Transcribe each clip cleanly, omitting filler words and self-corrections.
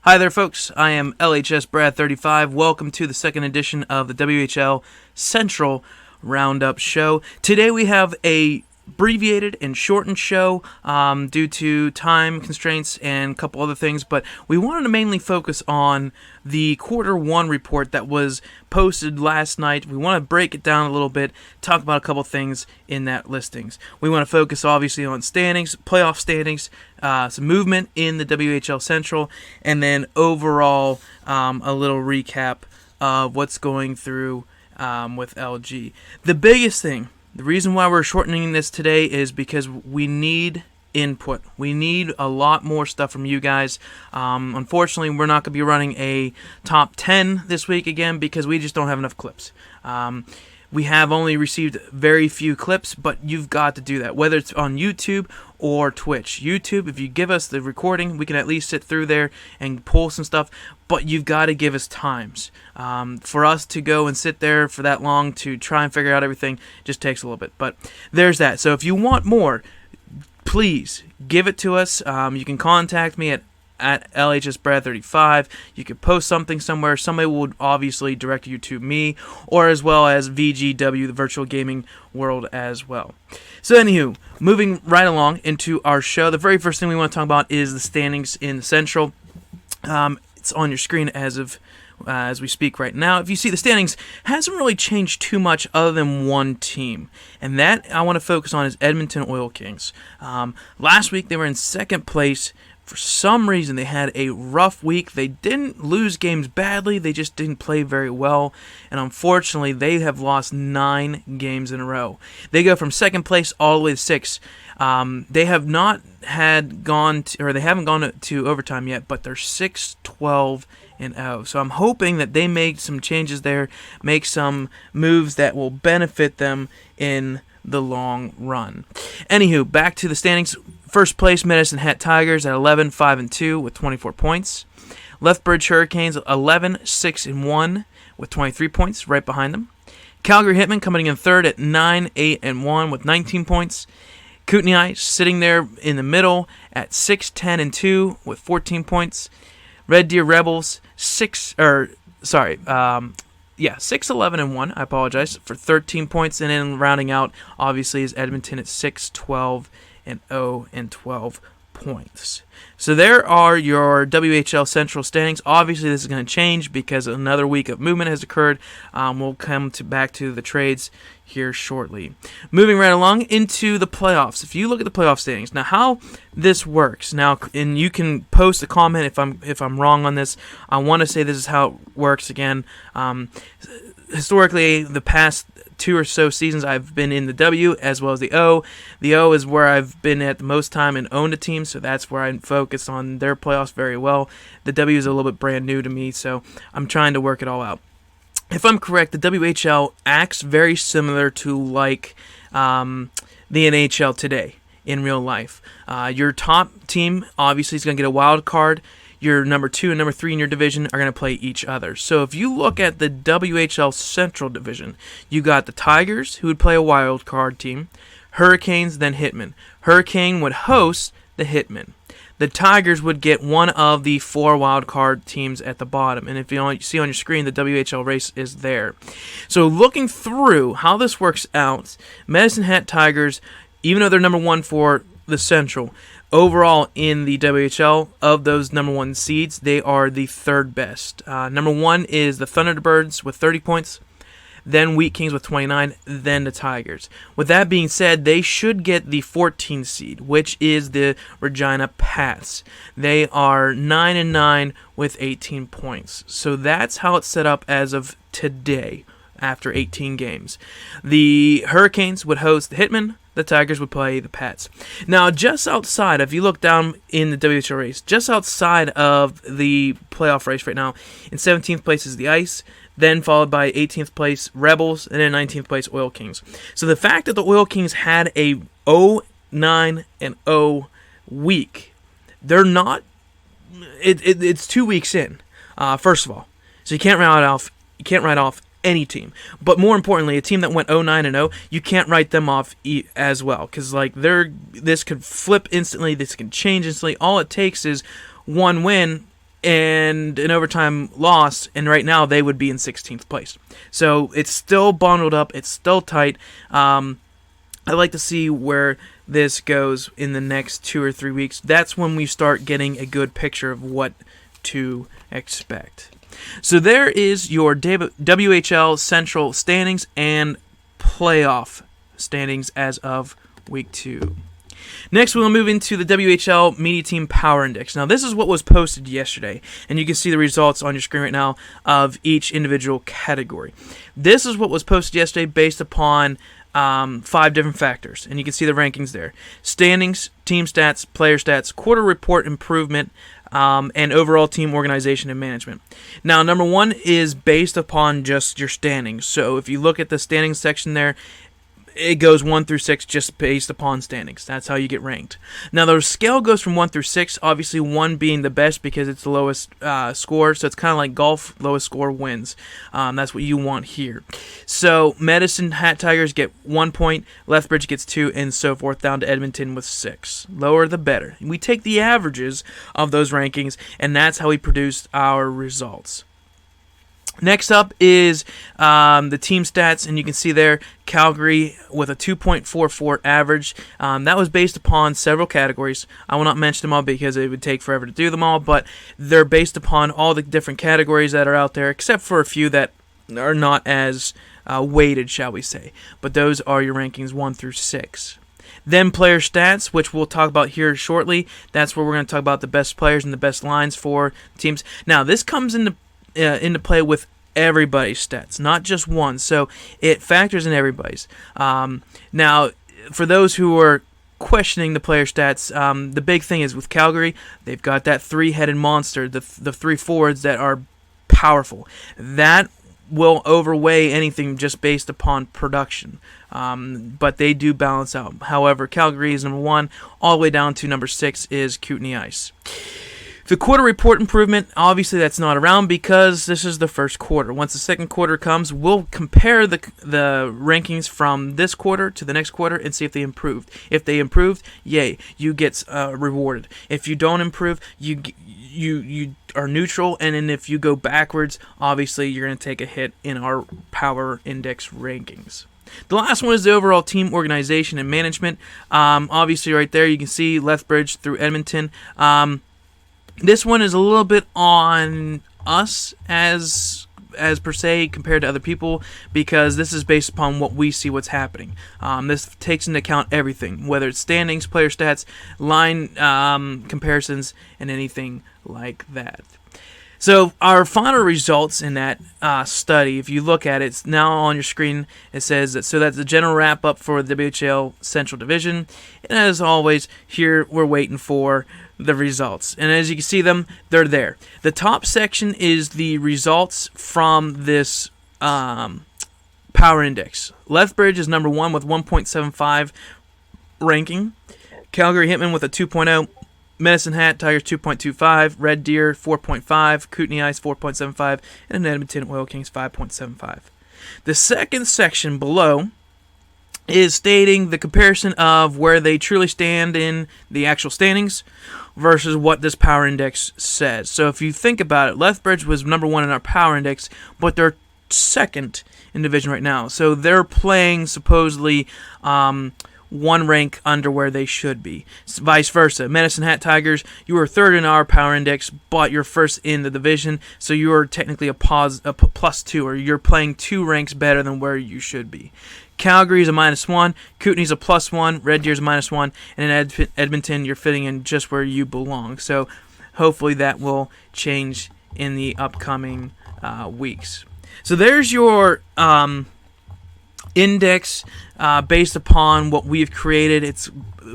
Hi there, folks. I am LHS Brad 35. Welcome to the second edition of the WHL Central Roundup show. Today we have a abbreviated and shortened show due to time constraints and a couple other things, but we wanted to mainly focus on the quarter one report that was posted last night. We want to break it down a little bit, talk about a couple things in that listings. We want to focus obviously on standings, playoff standings, some movement in the WHL Central, and then overall a little recap of what's going through with LG. The biggest thing, the reason why we're shortening this today is because we need input. We need a lot more stuff from you guys. Unfortunately, we're not going to be running a top 10 this week again because we just don't have enough clips. We have only received very few clips, but you've got to do that, whether it's on YouTube or Twitch. YouTube, if you give us the recording, we can at least sit through there and pull some stuff, but you've got to give us times. For us to go and sit there for that long to try and figure out everything just takes a little bit, but there's that. So if you want more, please give it to us. You can contact me at LHSBrad35. You could post something somewhere. Somebody would obviously direct you to me, or as well as VGW, the virtual gaming world as well. So anywho, moving right along into our show, the very first thing we want to talk about is the standings in the Central. It's on your screen as we speak right now. If you see, the standings hasn't really changed too much other than one team, and that I want to focus on is Edmonton Oil Kings. Last week they were in second place. For some reason, they had a rough week. They didn't lose games badly. They just didn't play very well. And unfortunately, they have lost 9 games in a row. They go from second place all the way to 6th. They have not had gone to, or they haven't gone to overtime yet, but they're 6-12-0. So I'm hoping that they make some changes there, make some moves that will benefit them in the long run. Anywho, back to the standings. First place, Medicine Hat Tigers at 11-5-2 with 24 points. Lethbridge Hurricanes 11-6-1 with 23 points, right behind them. Calgary Hitmen coming in third at 9-8-1 with 19 points. Kootenai sitting there in the middle at 6-10-2 with 14 points. Red Deer Rebels 6-11-1. I apologize, for 13 points, and then rounding out obviously is Edmonton at 6-12-0 and 12 points. So there are your WHL Central standings. Obviously, this is going to change because another week of movement has occurred. We'll come back to the trades here shortly. Moving right along into the playoffs. If you look at the playoff standings, now how this works, now, and you can post a comment if I'm wrong on this. I want to say this is how it works again. Historically, the past 2 or so seasons I've been in the W as well as the O. The O is where I've been at the most time and owned a team, so that's where I focus on their playoffs very well. The W is a little bit brand new to me, so I'm trying to work it all out. If I'm correct, the WHL acts very similar to like the NHL today in real life. Your top team obviously is going to get a wild card. Your number 2 and number 3 in your division are going to play each other. So if you look at the WHL Central Division, you got the Tigers, who would play a wild card team, Hurricanes, then Hitmen. Hurricane would host the Hitmen. The Tigers would get one of the 4 wild card teams at the bottom. And if you see on your screen, the WHL race is there. So looking through how this works out, Medicine Hat Tigers, even though they're number 1 for the Central, overall in the WHL, of those number 1 seeds, they are the 3rd best. Number 1 is the Thunderbirds with 30 points, then Wheat Kings with 29, then the Tigers. With that being said, they should get the 14th seed, which is the Regina Pats. They are 9-9 with 18 points. So that's how it's set up as of today after 18 games. The Hurricanes would host the Hitmen. The Tigers would play the Pats. Now, just outside, if you look down in the WHL race, just outside of the playoff race right now, in 17th place is the Ice, then followed by 18th place Rebels, and then 19th place Oil Kings. So the fact that the Oil Kings had a 0-9-0 week, they're not. It's 2 weeks in. First of all, so you can't write off any team. But more importantly, a team that went 0-9-0, you can't write them off as well, because like this could flip instantly, this can change instantly. All it takes is one win and an overtime loss, and right now they would be in 16th place. So it's still bundled up. It's still tight. I'd like to see where this goes in the next 2 or 3 weeks. That's when we start getting a good picture of what to expect. So there is your WHL Central standings and playoff standings as of week 2. Next, we'll move into the WHL Media Team Power Index. Now, this is what was posted yesterday, and you can see the results on your screen right now of each individual category. This is what was posted yesterday based upon 5 different factors, and you can see the rankings there. Standings, team stats, player stats, quarter report improvement, and overall team organization and management. Now, number 1 is based upon just your standings. So if you look at the standings section there, it goes 1 through 6 just based upon standings. That's how you get ranked. Now, the scale goes from 1 through 6, obviously 1 being the best because it's the lowest score. So it's kind of like golf, lowest score wins. That's what you want here. So Medicine Hat Tigers get 1 point, Lethbridge gets 2, and so forth, down to Edmonton with 6. Lower the better. We take the averages of those rankings, and that's how we produce our results. Next up is the team stats, and you can see there Calgary with a 2.44 average. That was based upon several categories. I will not mention them all because it would take forever to do them all, but they're based upon all the different categories that are out there, except for a few that are not as weighted, shall we say. But those are your rankings 1 through 6. Then player stats, which we'll talk about here shortly. That's where we're going to talk about the best players and the best lines for teams. Now, this comes into play with everybody's stats, not just one. So it factors in everybody's. Now, for those who are questioning the player stats, the big thing is with Calgary, they've got that 3-headed monster, the 3 forwards that are powerful. That will overweigh anything just based upon production. But they do balance out. However, Calgary is number 1, all the way down to number 6 is Kootenay Ice. The quarter report improvement, obviously that's not around because this is the first quarter. Once the second quarter comes, we'll compare the rankings from this quarter to the next quarter and see if they improved. If they improved, yay, you get rewarded. If you don't improve, you are neutral, and then if you go backwards, obviously you're going to take a hit in our power index rankings. The last one is the overall team organization and management. Obviously right there you can see Lethbridge through Edmonton. This one is a little bit on us as per se compared to other people because this is based upon what we see what's happening. This takes into account everything, whether it's standings, player stats, line comparisons, and anything like that. So our final results in that study, if you look at it, it's now on your screen. It says that, so that's the general wrap-up for the WHL Central Division. And as always, here we're waiting for the results. And as you can see them, they're there. The top section is the results from this power index. Lethbridge is number 1 with 1.75 ranking. Calgary Hitmen with a 2.0. Medicine Hat Tigers 2.25, Red Deer 4.5, Kootenay Ice 4.75, and Edmonton Oil Kings 5.75. The second section below is stating the comparison of where they truly stand in the actual standings versus what this power index says. So if you think about it, Lethbridge was number 1 in our power index, but they're second in division right now. So they're playing supposedly 1 rank under where they should be. Vice versa. Medicine Hat Tigers, you were 3rd in our power index, but you're 1st in the division, so you are technically a plus 2, or you're playing 2 ranks better than where you should be. Calgary is a -1, Kootenay's a +1, Red Deer's a -1, and in Edmonton, you're fitting in just where you belong. So hopefully that will change in the upcoming weeks. So there's your index based upon what we've created. It's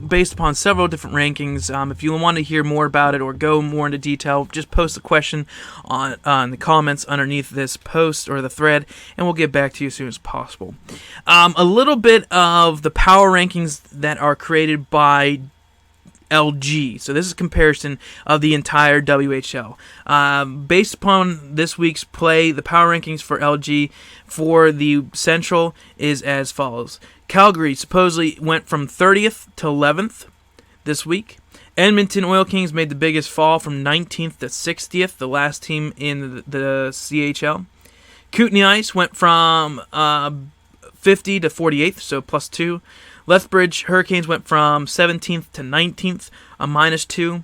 based upon several different rankings. If you want to hear more about it or go more into detail, just post a question on the comments underneath this post or the thread, and we'll get back to you as soon as possible. A little bit of the power rankings that are created by LG. So this is a comparison of the entire WHL. Based upon this week's play, the power rankings for LG for the Central is as follows. Calgary supposedly went from 30th to 11th this week. Edmonton Oil Kings made the biggest fall from 19th to 60th, the last team in the CHL. Kootenay Ice went from 50 to 48th, so +2. Lethbridge Hurricanes went from 17th to 19th, a -2.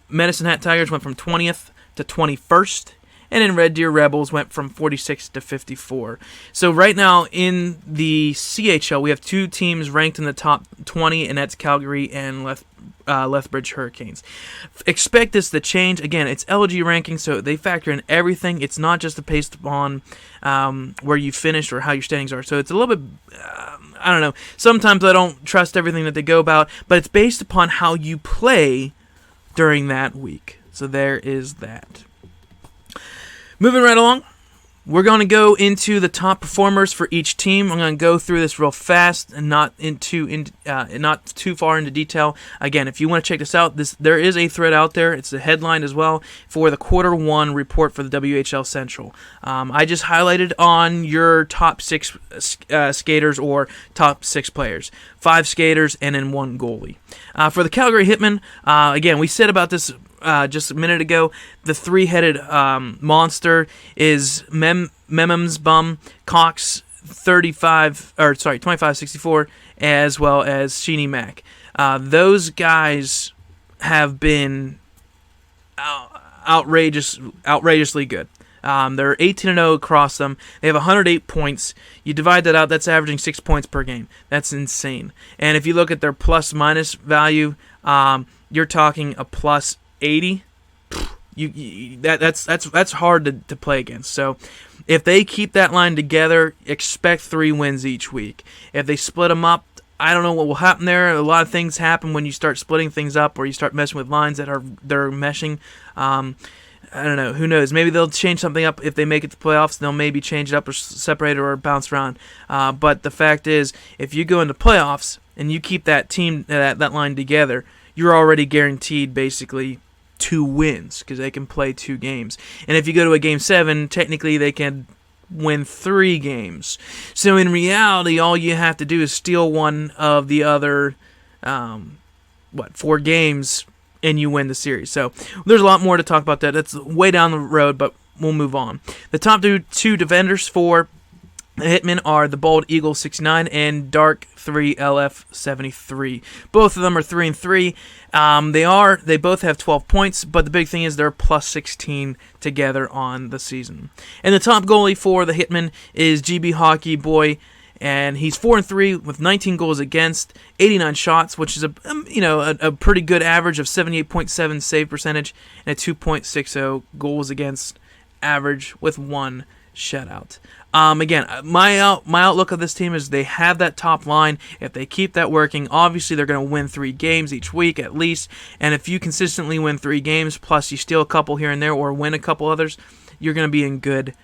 Medicine Hat Tigers went from 20th to 21st. And then Red Deer Rebels went from 46 to 54. So right now in the CHL, we have two teams ranked in the top 20, and that's Calgary and Lethbridge Hurricanes. Expect this to change. Again, it's LG ranking, so they factor in everything. It's not just based upon where you finished or how your standings are. So it's a little bit, I don't know. Sometimes I don't trust everything that they go about, but it's based upon how you play during that week. So there is that. Moving right along, we're going to go into the top performers for each team. I'm going to go through this real fast and not too far into detail. Again, if you want to check this out, there is a thread out there. It's a headline as well for the Q1 report for the WHL Central. I just highlighted on your top 6 skaters or top 6 players. 5 skaters and then 1 goalie. For the Calgary Hitmen, again, we said about this just a minute ago. The 3-headed monster is Memham's Bum, Cox 2564, as well as Sheeny Mac. Those guys have been outrageously good. They're 18-0 across them. They have 108 points. You divide that out, that's averaging 6 points per game. That's insane. And if you look at their plus-minus value, you're talking a plus 80. That's hard to play against. So if they keep that line together, expect 3 wins each week. If they split them up, I don't know what will happen there. A lot of things happen when you start splitting things up or you start messing with lines they're meshing. I don't know. Who knows? Maybe they'll change something up if they make it to playoffs. They'll maybe change it up or separate it or bounce around. But the fact is, if you go into playoffs and you keep that team, that line together, you're already guaranteed basically 2 wins because they can play 2 games. And if you go to a Game 7, technically they can win 3 games. So in reality, all you have to do is steal one of the other, 4 games, and you win the series. So there's a lot more to talk about that. That's way down the road, but we'll move on. The top 2 defenders for the Hitmen are the Bald Eagle 69 and Dark 3 LF 73. Both of them are 3-3. They both have 12 points, but the big thing is they're plus 16 together on the season. And the top goalie for the Hitmen is GB Hockey Boy, and he's 4-3 with 19 goals against, 89 shots, which is a pretty good average of 78.7 save percentage and a 2.60 goals against average with 1 shutout. Again, my outlook of this team is they have that top line. If they keep that working, obviously they're going to win 3 games each week at least. And if you consistently win 3 games, plus you steal a couple here and there or win a couple others, you're going to be in good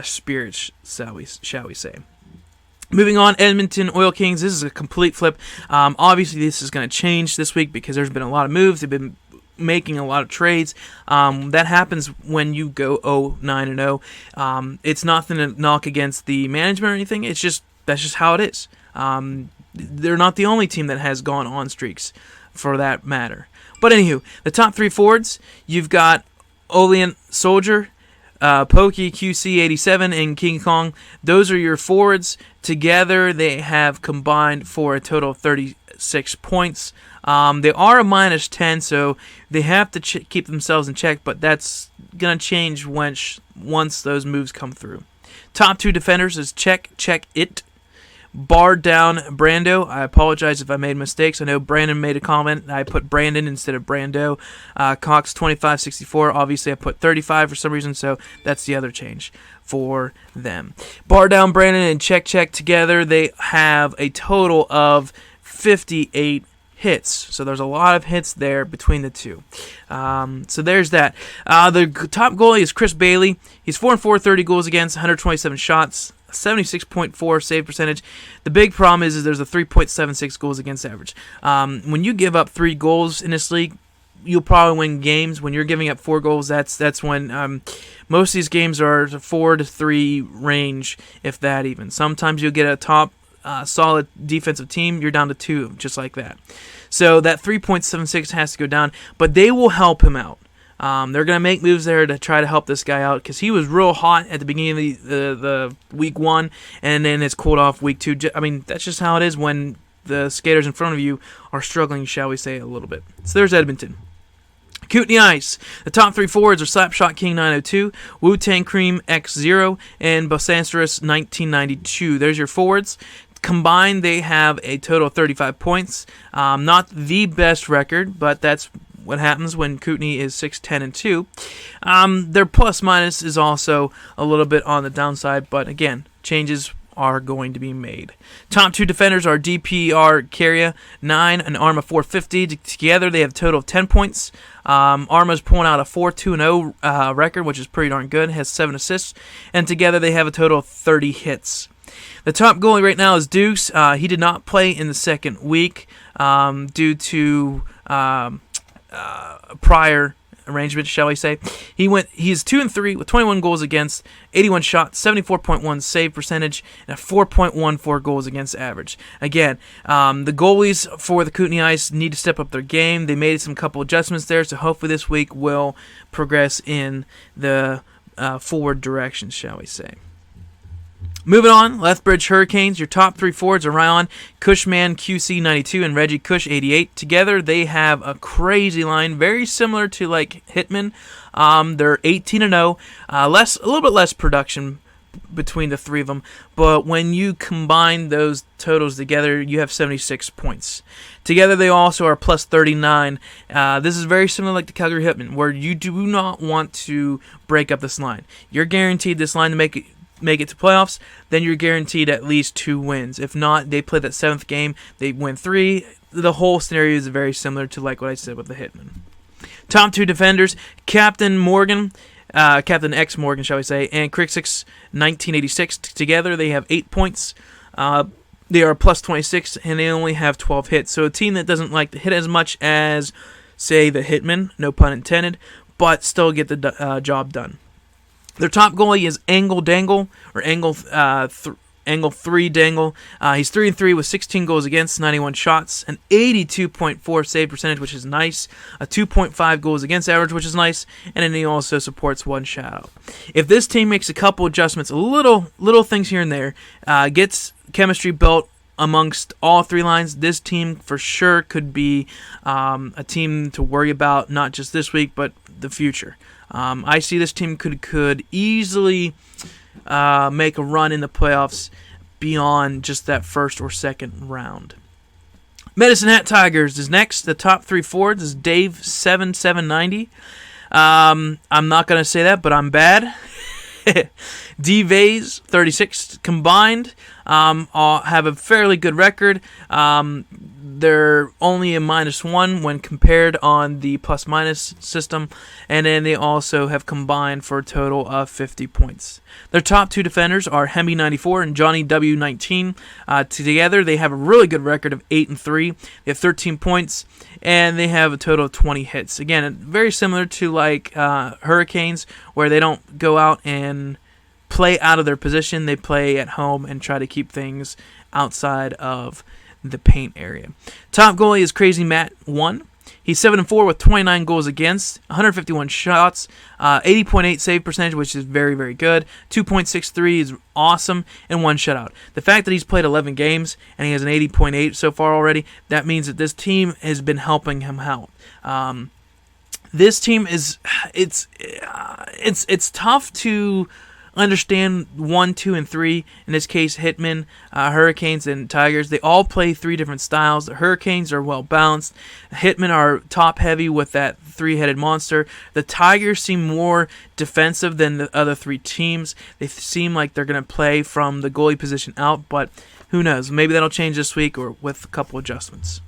spirits, shall we say. Moving on, Edmonton Oil Kings. This is a complete flip. Obviously, this is going to change this week because there's been a lot of moves. They've been making a lot of trades. That happens when you go 9-0. It's nothing to knock against the management or anything. That's just how it is. They're not the only team that has gone on streaks, for that matter. But anywho, the top 3 forwards, you've got Olean Soldier, Pokey QC87, and King Kong. Those are your forwards. Together, they have combined for a total of 36 points. They are a -10, so they have to keep themselves in check, but that's going to change once those moves come through. Top 2 defenders is Check It. Bar down Brando. I apologize if I made mistakes. I know Brandon made a comment. I put Brandon instead of Brando. Cox 2564. Obviously, I put 35 for some reason, so that's the other change for them. Bar down Brandon and Check together. They have a total of 58 hits. So there's a lot of hits there between the two. So there's that. The top goalie is Chris Bailey. He's 4-4, 30 goals against, 127 shots, 76.4 save percentage. The big problem is there's a 3.76 goals against average. When you give up 3 goals in this league, you'll probably win games. When you're giving up 4 goals, that's when most of these games are 4-3 range, if that even. Sometimes you'll get a top solid defensive team, you're down to 2, just like that. So that 3.76 has to go down, but they will help him out. They're going to make moves there to try to help this guy out because he was real hot at the beginning of the week 1, and then it's cooled off week 2. I mean, that's just how it is when the skaters in front of you are struggling, shall we say, a little bit. So there's Edmonton. Kootenay Ice. The top 3 forwards are Slapshot King 902, Wu-Tang Cream X0, and Bosanstrous 1992. There's your forwards. Combined, they have a total of 35 points. Not the best record, but that's what happens when Kootenay is 6-10-2. Their plus-minus is also a little bit on the downside, but again, changes are going to be made. Top 2 defenders are DPR Carrier 9 and Arma 450. Together, they have a total of 10 points. Arma's pulling out a 4-2-0 record, which is pretty darn good. Has 7 assists, and together they have a total of 30 hits. The top goalie right now is Dukes. He did not play in the second week due to prior arrangement, shall we say. He's 2-3 with 21 goals against, 81 shots, 74.1 save percentage, and a 4.14 goals against average. Again, the goalies for the Kootenay Ice need to step up their game. They made some couple adjustments there, so hopefully this week will progress in the forward direction, shall we say. Moving on, Lethbridge Hurricanes. Your top 3 forwards are Ryan Cushman QC 92 and Reggie Cush 88. Together, they have a crazy line, very similar to like Hitman. They're 18-0, a little bit less production between the 3 of them, but when you combine those totals together, you have 76 points. Together, they also are plus 39. This is very similar like the Calgary Hitman, where you do not want to break up this line. You're guaranteed this line to make it to playoffs, then you're guaranteed at least 2 wins. If not, they play that 7th game, they win 3. The whole scenario is very similar to like what I said with the Hitman. Top 2 defenders, Captain X Morgan, shall we say, and Crixix 1986. Together, they have 8 points. They are plus 26, and they only have 12 hits. So a team that doesn't like to hit as much as, say, the Hitman, no pun intended, but still get the job done. Their top goalie is Angle Dangle, or Angle 3 Dangle. He's 3-3 with 16 goals against, 91 shots, an 82.4 save percentage, which is nice, a 2.5 goals against average, which is nice, and then he also supports 1 shutout. If this team makes a couple adjustments, little things here and there, gets chemistry built amongst all 3 lines, this team for sure could be a team to worry about, not just this week, but the future. I see this team could easily make a run in the playoffs beyond just that first or second round. Medicine Hat Tigers is next. The top 3 forwards is Dave 7790. I'm not going to say that, but I'm bad. D-Vase 36 combined have a fairly good record. They're only a -1 when compared on the plus-minus system, and then they also have combined for a total of 50 points. Their top 2 defenders are Hemi 94 and Johnny W 19. Together, they have a really good record of 8-3. They have 13 points, and they have a total of 20 hits. Again, very similar to like Hurricanes, where they don't go out and play out of their position. They play at home and try to keep things outside of the paint area. Top goalie is Crazy Matt 1. He's 7-4 with 29 goals against, 151 shots, 80.8 save percentage, which is very, very good. 2.63 is awesome, and 1 shutout. The fact that he's played 11 games and he has an 80.8 so far already, that means that this team has been helping him out. This team is it's tough to understand 1, 2, and 3. In this case, Hitmen, Hurricanes, and Tigers. They all play 3 different styles. The Hurricanes are well balanced. The Hitmen are top heavy with that 3-headed monster. The Tigers seem more defensive than the other 3 teams. They seem like they're going to play from the goalie position out, but who knows? Maybe that'll change this week or with a couple adjustments.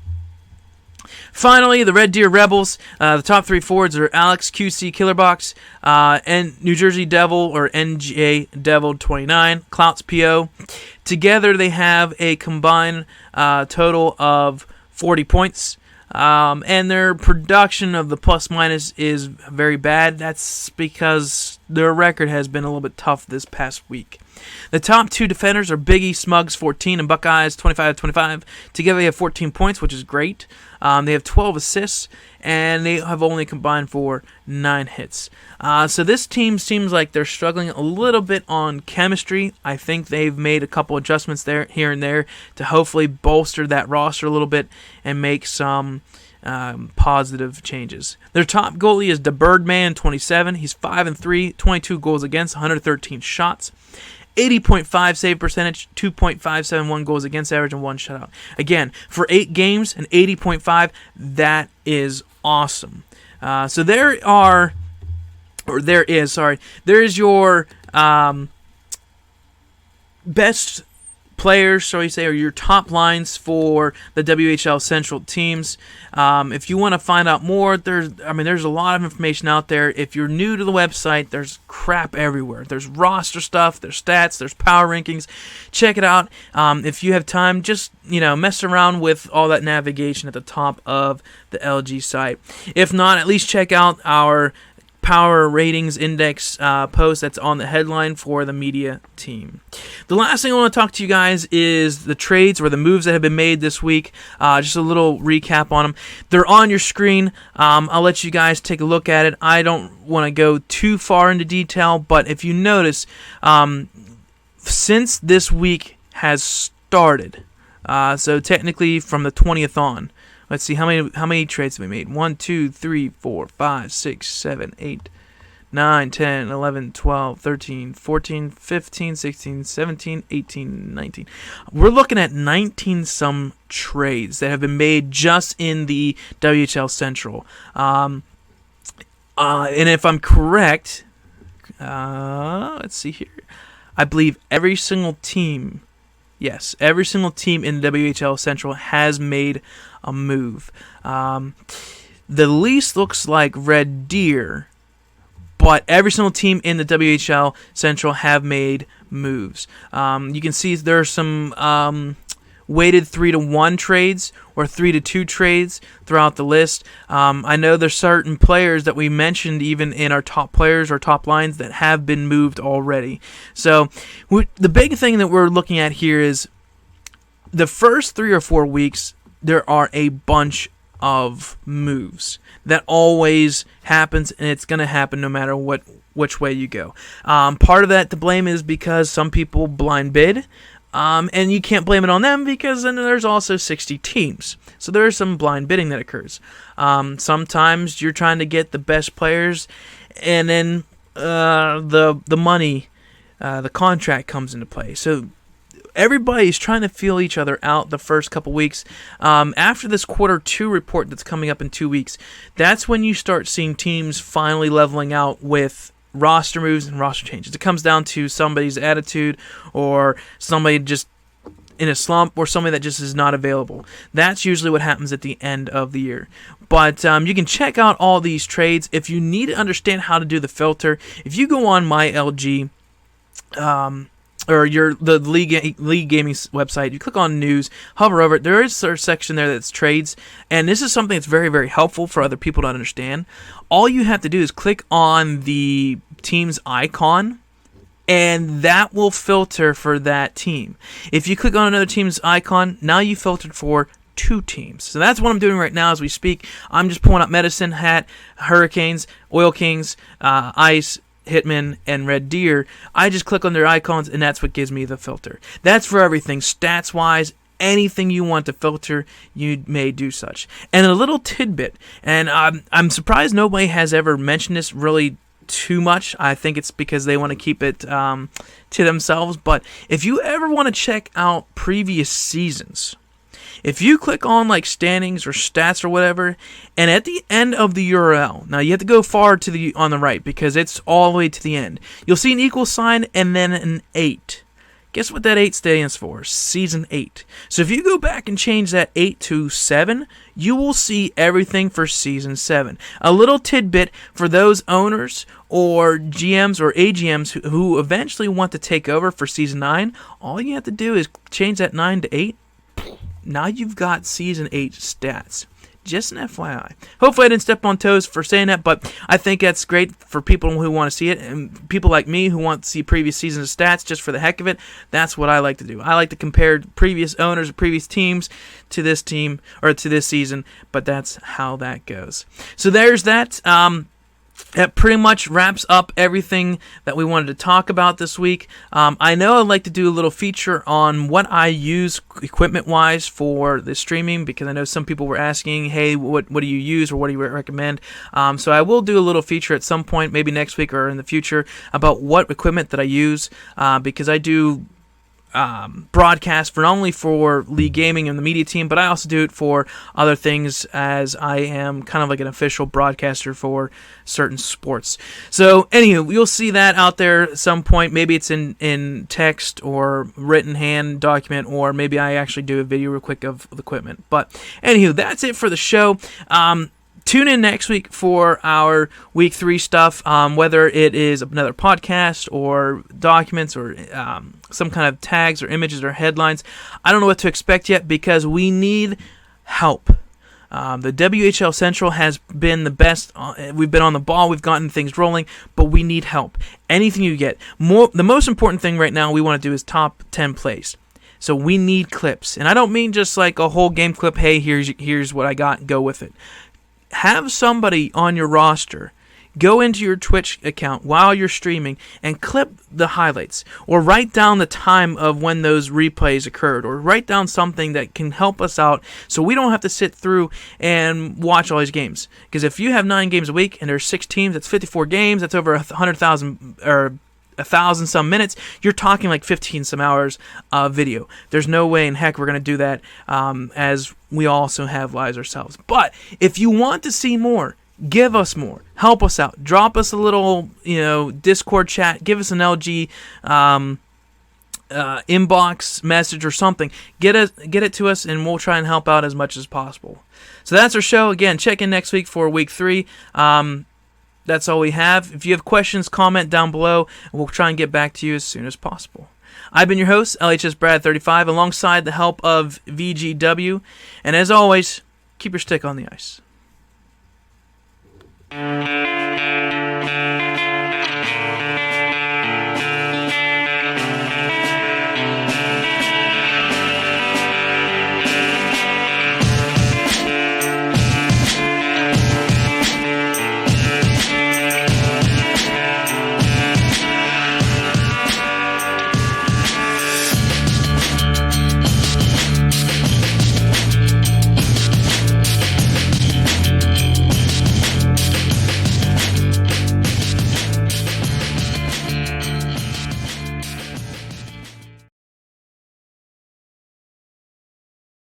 Finally, the Red Deer Rebels. The top 3 forwards are Alex QC Killerbox and New Jersey Devil or NJ Devil 29, Clouts PO. Together, they have a combined total of 40 points. And their production of the plus-minus is very bad. That's because their record has been a little bit tough this past week. The top 2 defenders are Biggie Smugs 14 and Buckeyes 25-25. Together they have 14 points, which is great. They have 12 assists, and they have only combined for 9 hits. So this team seems like they're struggling a little bit on chemistry. I think they've made a couple adjustments there, here and there, to hopefully bolster that roster a little bit and make some positive changes. Their top goalie is the Birdman, 27. He's 5-3, 22 goals against, 113 shots. 80.5 save percentage, 2.571 goals against average, and 1 shutout. Again, for 8 games, an 80.5, that is awesome. So there is your best players, shall we say, or your top lines for the WHL Central teams. If you want to find out more, there's a lot of information out there. If you're new to the website, there's crap everywhere. There's roster stuff, there's stats, there's power rankings. Check it out. If you have time, just mess around with all that navigation at the top of the LG site. If not, at least check out our power ratings index post that's on the headline for the media team. The last thing I want to talk to you guys is the trades or the moves that have been made this week. Just a little recap on them. They're on your screen. I'll let you guys take a look at it. I don't want to go too far into detail, but if you notice, since this week has started, so technically from the 20th on, let's see, how many trades have we made? 1, 2, 3, 4, 5, 6, 7, 8, 9, 10, 11, 12, 13, 14, 15, 16, 17, 18, 19. We're looking at 19-some trades that have been made just in the WHL Central. And if I'm correct, let's see here. I believe every single team in the WHL Central has made a move. The least looks like Red Deer, but every single team in the WHL Central have made moves. You can see there are some weighted 3-1 trades or 3-2 trades throughout the list. I know there's certain players that we mentioned even in our top players or top lines that have been moved already. So the big thing that we're looking at here is the first 3 or 4 weeks, there are a bunch of moves. That always happens, and it's going to happen no matter which way you go. Part of that to blame is because some people blind bid, and you can't blame it on them because then there's also 60 teams. So there is some blind bidding that occurs. Sometimes you're trying to get the best players, and then the money, the contract comes into play. So everybody's trying to feel each other out the first couple weeks. After this Q2 report that's coming up in 2 weeks, that's when you start seeing teams finally leveling out with roster moves and roster changes. It comes down to somebody's attitude or somebody just in a slump or somebody that just is not available. That's usually what happens at the end of the year. But you can check out all these trades. If you need to understand how to do the filter, if you go on my LG, or the League Gaming website, you click on News, hover over it, there is a section there that's trades, and this is something that's very, very helpful for other people to understand. All you have to do is click on the team's icon, and that will filter for that team. If you click on another team's icon, now you filtered for 2 teams. So that's what I'm doing right now as we speak. I'm just pulling up Medicine Hat, Hurricanes, Oil Kings, Ice, Hitman, and Red Deer. I just click on their icons, and that's what gives me the filter. That's for everything, stats-wise. Anything you want to filter, you may do such. And a little tidbit, and I'm surprised nobody has ever mentioned this really too much. I think it's because they want to keep it to themselves. But if you ever want to check out previous seasons, if you click on like standings or stats or whatever, and at the end of the URL, now you have to go far to on the right because it's all the way to the end, you'll see an equal sign and then an 8. Guess what that 8 stands for? Season 8. So if you go back and change that 8 to 7, you will see everything for Season 7. A little tidbit for those owners or GMs or AGMs who eventually want to take over for Season 9, all you have to do is change that 9 to 8. Now you've got Season 8 stats. Just an FYI. Hopefully I didn't step on toes for saying that, but I think that's great for people who want to see it, and people like me who want to see previous seasons' stats just for the heck of it. That's what I like to do. I like to compare previous owners of previous teams to this team, or to this season, but that's how that goes. So there's that. That pretty much wraps up everything that we wanted to talk about this week. I know I'd like to do a little feature on what I use equipment-wise for the streaming, because I know some people were asking, hey, what do you use, or what do you recommend? So I will do a little feature at some point, maybe next week or in the future, about what equipment that I use, because I do broadcast for not only for League Gaming and the media team, but I also do it for other things, as I am kind of like an official broadcaster for certain sports. So anywho, you'll see that out there at some point. Maybe it's in text or written hand document, or maybe I actually do a video real quick of the equipment. But anywho, that's it for the show. Tune in next week for our Week 3 stuff, whether it is another podcast or documents or some kind of tags or images or headlines. I don't know what to expect yet, because we need help. The WHL Central has been the best. We've been on the ball. We've gotten things rolling, but we need help. Anything you get. The most important thing right now we want to do is top 10 plays. So we need clips. And I don't mean just like a whole game clip, hey, here's what I got, go with it. Have somebody on your roster go into your Twitch account while you're streaming and clip the highlights, or write down the time of when those replays occurred, or write down something that can help us out so we don't have to sit through and watch all these games. Because if you have 9 games a week and there's 6 teams, that's 54 games, that's over 100,000 or 1,000 some minutes, you're talking like 15 some hours of video. There's no way in heck we're going to do that, as we also have lives ourselves. But if you want to see more, give us more. Help us out. Drop us a little, Discord chat. Give us an LG inbox message or something. Get it to us, and we'll try and help out as much as possible. So that's our show. Again, check in next week for Week 3. That's all we have. If you have questions, comment down below, and we'll try and get back to you as soon as possible. I've been your host, LHS Brad 35, alongside the help of VGW. And as always, keep your stick on the ice.